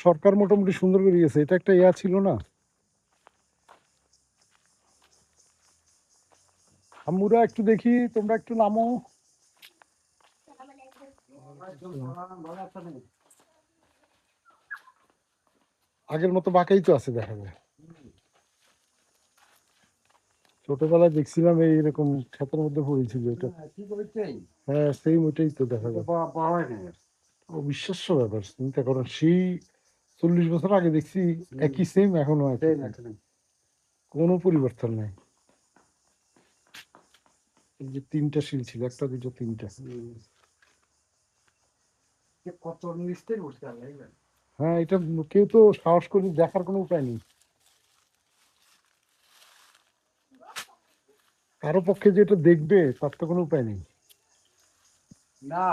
সরকার মোটামুটি সুন্দর করে দিয়েছে, এটা একটা ইয়া ছিল না। আমরা একটু দেখি, তোমরা একটু নামো। আগের মতো বাঁকাই তো আছে দেখা যায়। ছোটবেলায় দেখছিলাম এইরকম ক্ষেতের মধ্যে পড়েছিল এটা। হ্যাঁ সেই ওইটাই তো দেখা যায়। অবিশ্বাস্য ব্যাপার, চিন্তা করেন সেই 40 বছর আগে দেখছি একই সেম, এখনো একই, কোনো পরিবর্তন নাই। এই যে 3টা শিল ছিল, একটা দুটো 3টা। হ্যাঁ এটা কেউ তো সাহস করে দেখার কোনো উপায় নেই, কারো পক্ষে যে এটা দেখবে তার তো কোনো উপায় নেই। না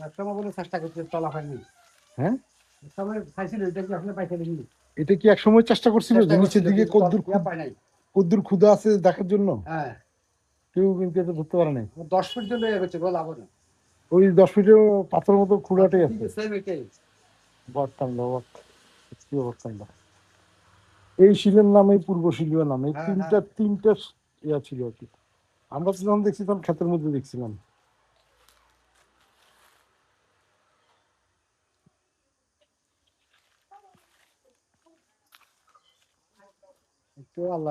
একসময় বলে চেষ্টা করতে চলা হয়নি। হ্যাঁ খাইছিল এটা কি আপনি পাইছিলেন? এটা কি এক সময় চেষ্টা করছিল যে নিচের দিকে কদ্দুর ক্ষুধা আছে দেখার জন্য? হ্যাঁ কেউ কিন্তু এটা ধরতে পারে নাই। 10 ফিট জন্য এগোচ্ছে বল লাভ না। ওই 10 ফিটের পাথর মতো ক্ষুধাটাই আছে। এই শিলের নামে পূর্ব শিলীয় নামে তিনটা ইয়া ছিল আর কি। আমরা তো যখন দেখছি তখন ক্ষেতের মধ্যে দেখছিলাম।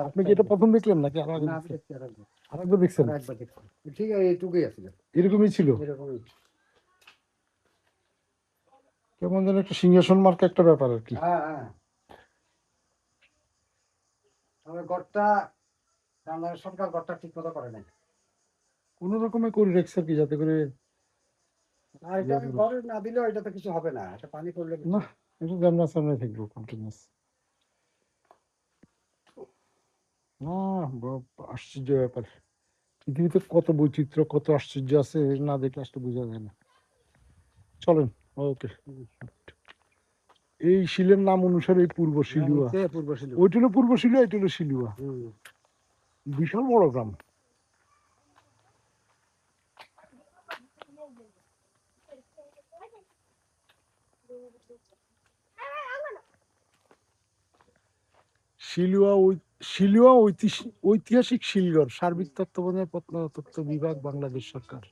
আপনি কি এটা প্রথম দেখলেন নাকি আরেকবার দেখছেন? ঠিক আছে এইটুকুই আছে, এরকমই ছিল। কেমন যেন একটা সিংহাসন মার্কা একটা ব্যাপার আর কি। হ্যাঁ হ্যাঁ ঘরটা সরকার ঘরটা ঠিক মতো করে নাই, কোন রকমে করে রেখেছে আর কি, যাতে করে ঘরে না দিলেও এটা তো কিছু হবে না, এটা পানি পড়লে না একটু জামনা সামনে থাকবো কন্টিনিউস। আশ্চর্য ব্যাপার, পৃথিবীতে কত বৈচিত্র্য কত আশ্চর্য আছে, না দেখলে আসলে বোঝা যায় না। চলেন ওকে। এই শিলের নাম অনুসারে পূর্ব শিলুয়া, ওইটা হলো পূর্ব শিলুয়া, এটা হলো শিলুয়া। বিশাল বড় গ্রাম। শিলুয়া ঐতিহাসিক শিলগড়, সার্বিক তত্ত্বাবধানে প্রত্নতত্ত্ব বিভাগ, বাংলাদেশ সরকার।